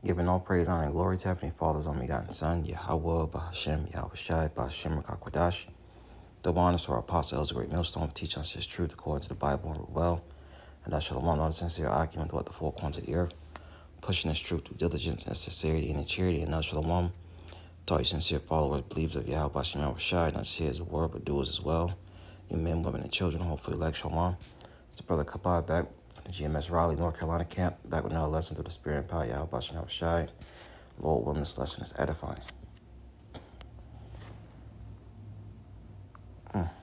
Giving all praise, honor, and glory to Heavenly Father's only begotten Son, Yahweh, Bahashem, Yahweh Shai, Bahashem, Rakakwadash. Double honors to our apostle, the great millstone, for teaching us his truth according to the Bible and well. And that shalom, not a sincere argument with the four corners of the earth, pushing this truth with diligence and sincerity and in charity, and that shalom to all you sincere followers, believers of Yahweh, Bahashem, Yahweh Shai, not just hearers of the word, but doers as well. You men, women, and children, hopefully elect shalom. It's the brother Kabad back from the GMS North Carolina camp, back with another lesson through the Spirit and power, Yahweh, Bahashem, Yahweh Shai. Lord willing, this lesson is edifying.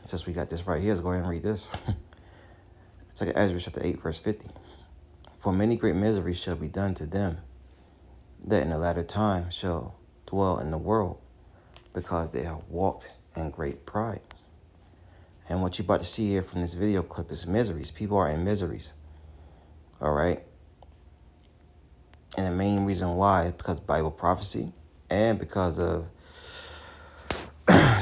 Since we got this right here, let's go ahead and read this. It's like Ezra chapter 8, verse 50. For many great miseries shall be done to them that in the latter time shall dwell in the world, because they have walked in great pride. And what you're about to see here from this video clip is miseries. People are in miseries. All right? And the main reason why is because of Bible prophecy and because of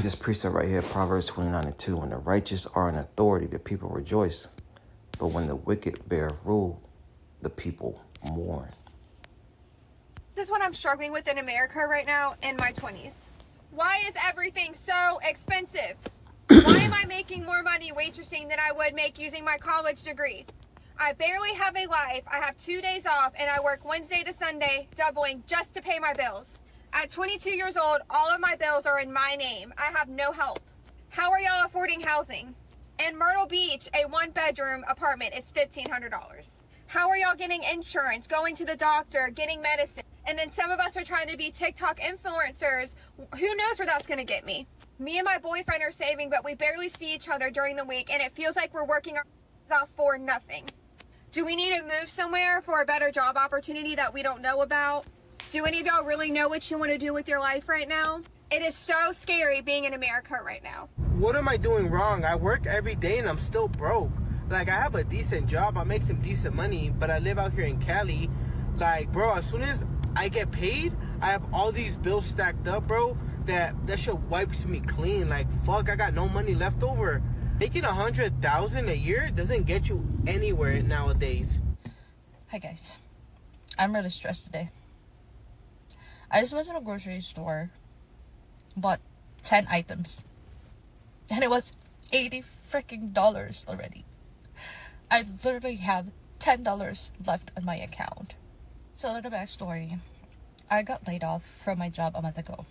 this precept right here, Proverbs 29:2. When the righteous are in authority, the people rejoice. But when the wicked bear rule, the people mourn. This is what I'm struggling with in America right now in my 20s. Why is everything so expensive? Why am I making more money waitressing than I would make using my college degree? I barely have a life. I have 2 days off and I work Wednesday to Sunday, doubling just to pay my bills. At 22 years old, all of my bills are in my name. I have no help. How are y'all affording housing? In Myrtle Beach, a one-bedroom apartment is $1,500. How are y'all getting insurance, going to the doctor, getting medicine? And then some of us are trying to be TikTok influencers. Who knows where that's going to get me? Me and my boyfriend are saving, but we barely see each other during the week, and it feels like we're working our off for nothing. Do we need to move somewhere for a better job opportunity that we don't know about? Do any of y'all really know what you want to do with your life right now? It is so scary being in America right now. What am I doing wrong? I work every day and I'm still broke. Like, I have a decent job, I make some decent money, but I live out here in Cali. Like, bro, as soon as I get paid, I have all these bills stacked up, bro, that shit wipes me clean. Like, fuck, I got no money left over. Making $100,000 a year doesn't get you anywhere nowadays. Hi guys, I'm really stressed today. I just went to the grocery store, bought 10 items, and it was $80 freaking already. I literally have $10 left on my account. So a little backstory. I got laid off from my job a month ago.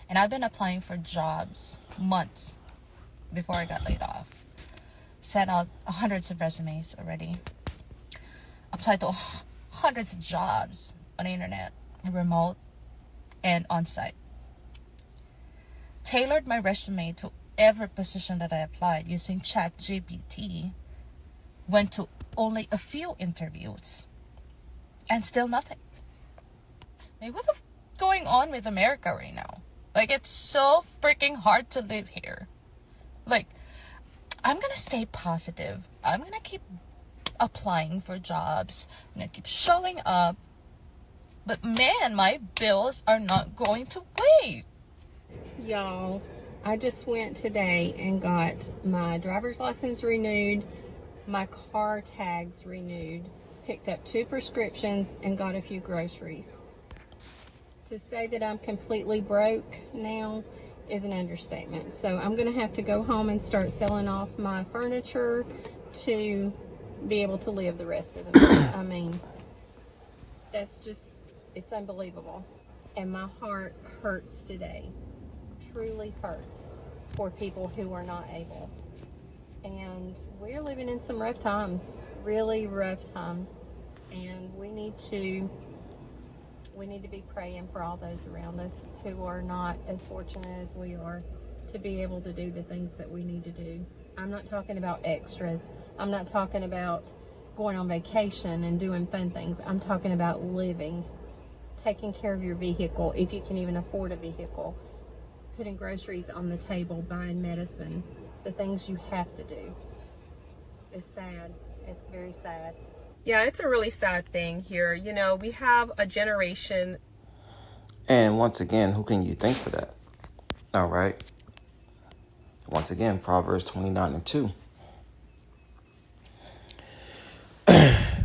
And I've been applying for jobs months before I got laid off. Sent out hundreds of resumes already. Applied to hundreds of jobs on the internet, remote and on-site. Tailored my resume to every position that I applied using ChatGPT. Went to only a few interviews. And still nothing. Like, what the f is going on with America right now? Like, it's so freaking hard to live here. Like, I'm gonna stay positive. I'm gonna keep applying for jobs. I'm gonna keep showing up. But man, my bills are not going to wait. Y'all, I just went today and got my driver's license renewed, my car tags renewed, picked up 2 prescriptions, and got a few groceries. To say that I'm completely broke now is an understatement. So I'm going to have to go home and start selling off my furniture to be able to live the rest of the month. I mean, that's just, it's unbelievable. And my heart hurts today. Truly hurts for people who are not able. And we're living in some rough times, really rough times. And we need to be praying for all those around us who are not as fortunate as we are to be able to do the things that we need to do. I'm not talking about extras. I'm not talking about going on vacation and doing fun things. I'm talking about living, taking care of your vehicle, if you can even afford a vehicle, putting groceries on the table, buying medicine, the things you have to do. It's sad. It's very sad. Yeah, it's a really sad thing here. You know, we have a generation. And once again, who can you thank for that? All right. Once again, Proverbs 29:2.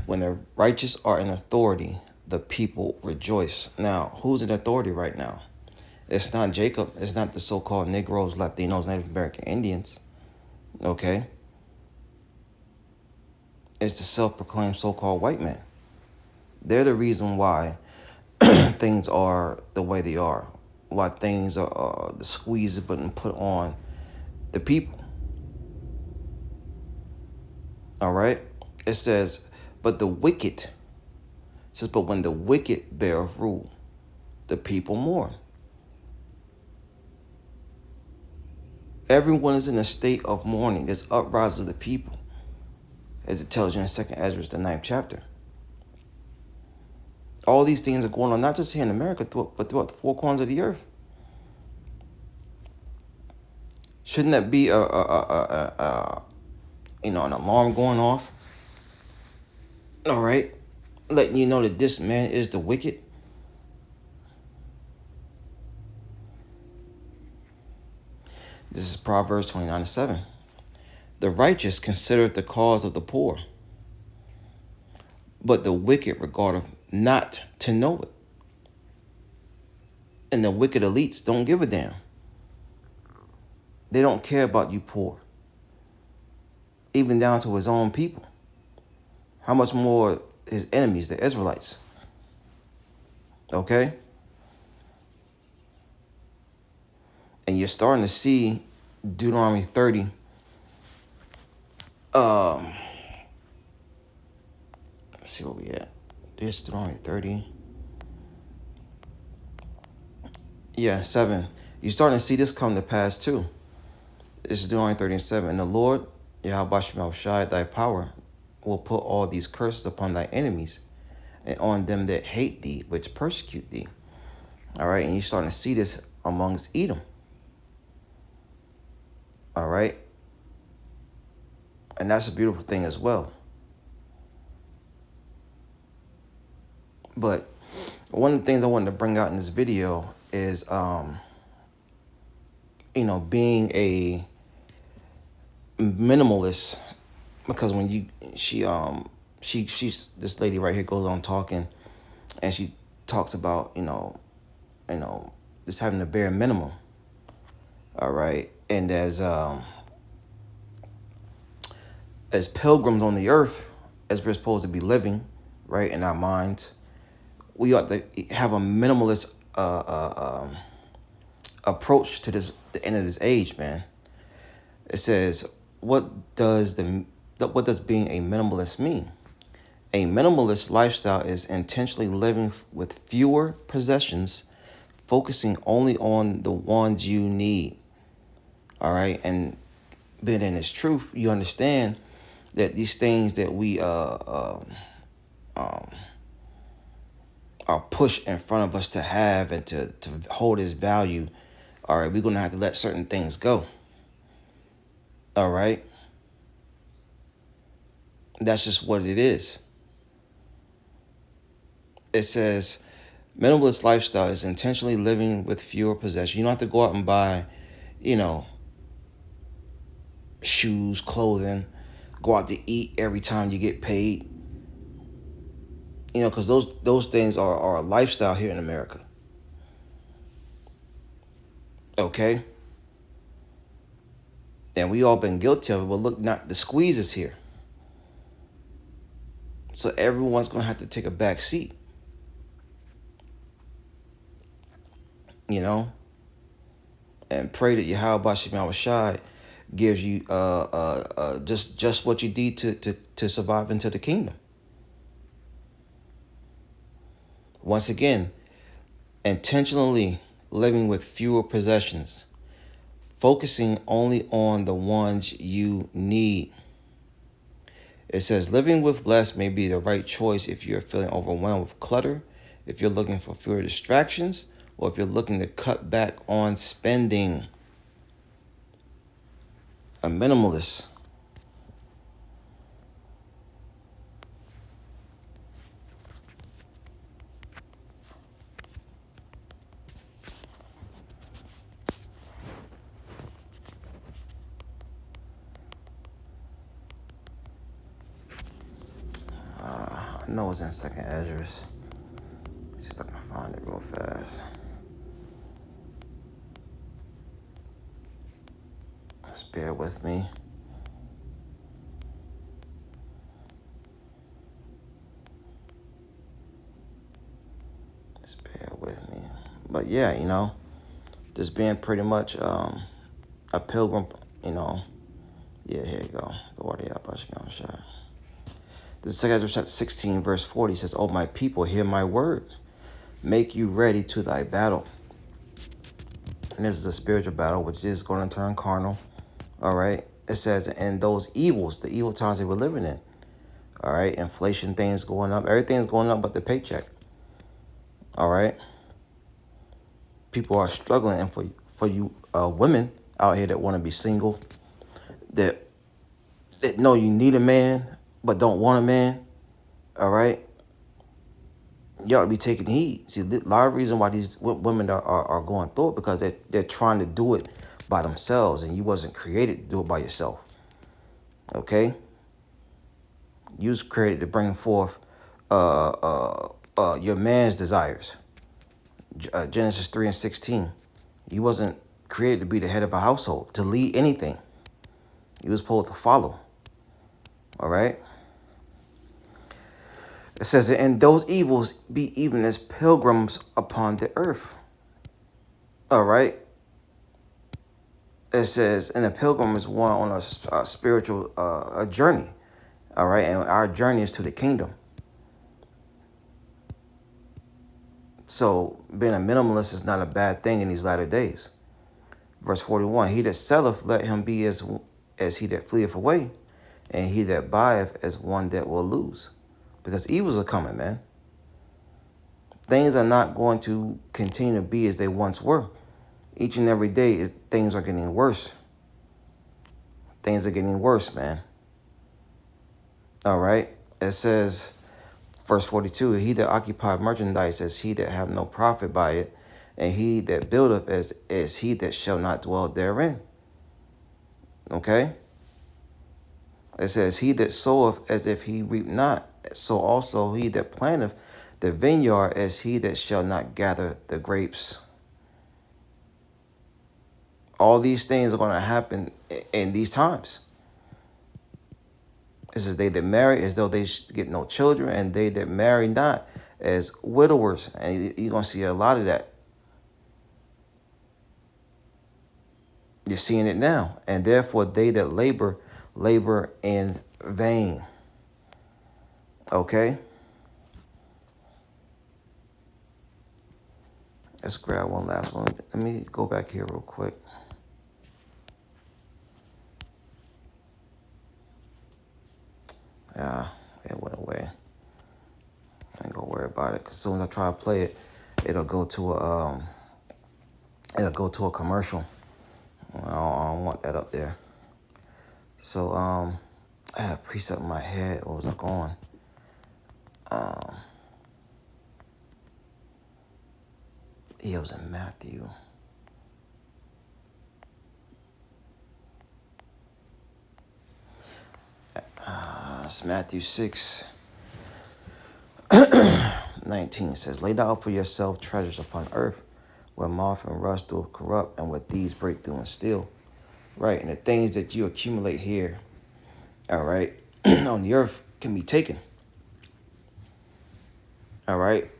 When the righteous are in authority, the people rejoice. Now, who's in authority right now? It's not Jacob. It's not the so-called Negroes, Latinos, Native American Indians. Okay? It's the self-proclaimed so-called white man. They're the reason why things are the way they are. Why things are the squeeze button put on the people. All right? It says, but when the wicked bear rule, the people mourn. Everyone is in a state of mourning. There's uprising of the people, as it tells you in 2nd Ezra, the 9th chapter. All these things are going on, not just here in America, but throughout the four corners of the earth. Shouldn't that be an alarm going off? All right, letting you know that this man is the wicked. This is Proverbs 29:7. The righteous considereth the cause of the poor, but the wicked regardeth not to know it. And the wicked elites don't give a damn. They don't care about you poor. Even down to his own people. How much more his enemies, the Israelites? Okay? And you're starting to see Deuteronomy 30. Let's see where we at. This Deuteronomy 30. Yeah, 7. You're starting to see this come to pass too. This is Deuteronomy 30:7. And the Lord, Yahweh Shema Shai, thy power, will put all these curses upon thy enemies and on them that hate thee, which persecute thee. All right, and you're starting to see this amongst Edom. All right. And that's a beautiful thing as well. But one of the things I wanted to bring out in this video is, being a minimalist, because when she's this lady right here goes on talking, and she talks about just having the bare minimum. All right, and as pilgrims on the earth, as we're supposed to be living, right, in our minds, we ought to have a minimalist approach to the end of this age, man. It says, what does being a minimalist mean? A minimalist lifestyle is intentionally living with fewer possessions, focusing only on the ones you need. All right, and then in its truth, you understand that these things that we are pushed in front of us to have and to hold its value, all right, we're going to have to let certain things go. All right. That's just what it is. It says, minimalist lifestyle is intentionally living with fewer possessions. You don't have to go out and buy, shoes, clothing, go out to eat every time you get paid. Because those things are a lifestyle here in America. Okay? And we all been guilty of it, but look, not the squeeze is here. So everyone's going to have to take a back seat. And pray that Yahweh Shema Shai gives you just what you need to survive into the kingdom. Once again, intentionally living with fewer possessions, focusing only on the ones you need. It says living with less may be the right choice if you're feeling overwhelmed with clutter, if you're looking for fewer distractions, or if you're looking to cut back on spending. A minimalist. I know it's in 2nd Ezra. See if I can find it real fast. Just bear with me. Just bear with me. But yeah, just being pretty much a pilgrim, Yeah, here you go. The water out, shot. The second chapter 16, verse 40 says, "Oh, my people, hear my word. Make you ready to thy battle." And this is a spiritual battle, which is going to turn carnal. All right. It says, and those evils, the evil times they were living in. All right. Inflation, things going up. Everything's going up but the paycheck. All right. People are struggling. And for you women out here that want to be single, that know you need a man but don't want a man, all right, y'all be taking heed. See, a lot of reason why these women are going through it, because they're trying to do it by themselves, and you wasn't created to do it by yourself. Okay, you was created to bring forth your man's desires. Genesis 3:16. You wasn't created to be the head of a household, to lead anything. You was supposed to follow. All right. It says, and those evils be even as pilgrims upon the earth. All right. It says, and a pilgrim is one on a spiritual a journey. All right. And our journey is to the kingdom. So being a minimalist is not a bad thing in these latter days. Verse 41, he that selleth, let him be as he that fleeth away, and he that buyeth as one that will lose. Because evils are coming, man. Things are not going to continue to be as they once were. Each and every day, things are getting worse. Things are getting worse, man. All right. It says, verse 42, he that occupieth merchandise as he that have no profit by it, and he that buildeth as he that shall not dwell therein. Okay. It says, he that soweth as if he reap not, so also he that planteth the vineyard as he that shall not gather the grapes. All these things are going to happen in these times. It says, they that marry as though they get no children, and they that marry not as widowers. And you're going to see a lot of that. You're seeing it now. And therefore they that labor in vain. Okay? Let's grab one last one. Let me go back here real quick. Yeah, it went away. I ain't gonna worry about it, because as soon as I try to play it, it'll go to a commercial. I don't want that up there. So I had a precept in my head. What was I going? It was in Matthew. It's Matthew 6:19 says, lay out for yourself treasures upon earth, where moth and rust do corrupt, and where thieves break through and steal. Right, and the things that you accumulate here, all right, on the earth can be taken. All right.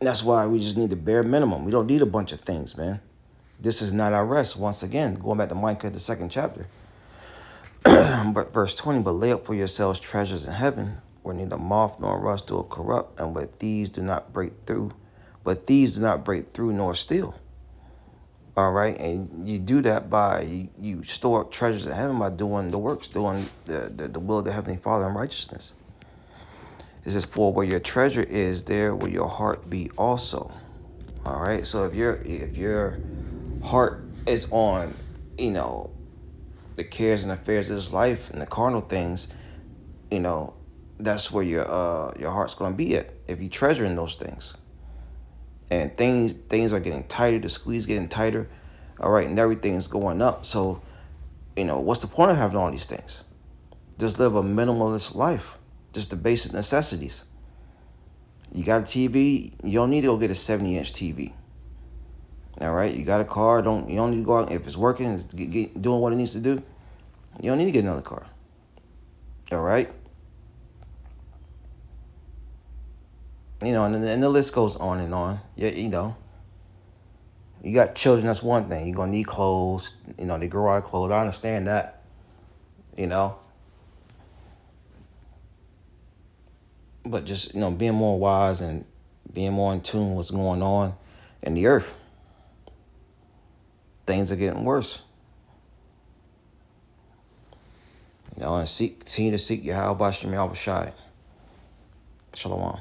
That's why we just need the bare minimum. We don't need a bunch of things, man. This is not our rest. Once again, going back to Micah, the 2nd chapter. But verse 20, but lay up for yourselves treasures in heaven, where neither moth nor rust do corrupt, and where thieves do not break through. But thieves do not break through nor steal. All right. And you do that by, you store up treasures in heaven by doing the works, doing the will of the Heavenly Father in righteousness. It says, for where your treasure is, there will your heart be also. All right. So if your heart is on, the cares and affairs of this life and the carnal things, that's where your heart's going to be at. If you treasure in those things, and things are getting tighter, the squeeze getting tighter, all right, and everything's going up. So, what's the point of having all these things? Just live a minimalist life. Just the basic necessities. You got a TV, you don't need to go get a 70-inch TV. All right, you got a car, you don't need to go out. If it's working, it's doing what it needs to do, you don't need to get another car. All right? And the list goes on and on. Yeah, you got children, that's one thing. You're going to need clothes. They grow out of clothes. I understand that, But just, being more wise and being more in tune with what's going on in the earth. Things are getting worse. And continue to seek Yahweh Bashem Yahweh Shai. Shalom.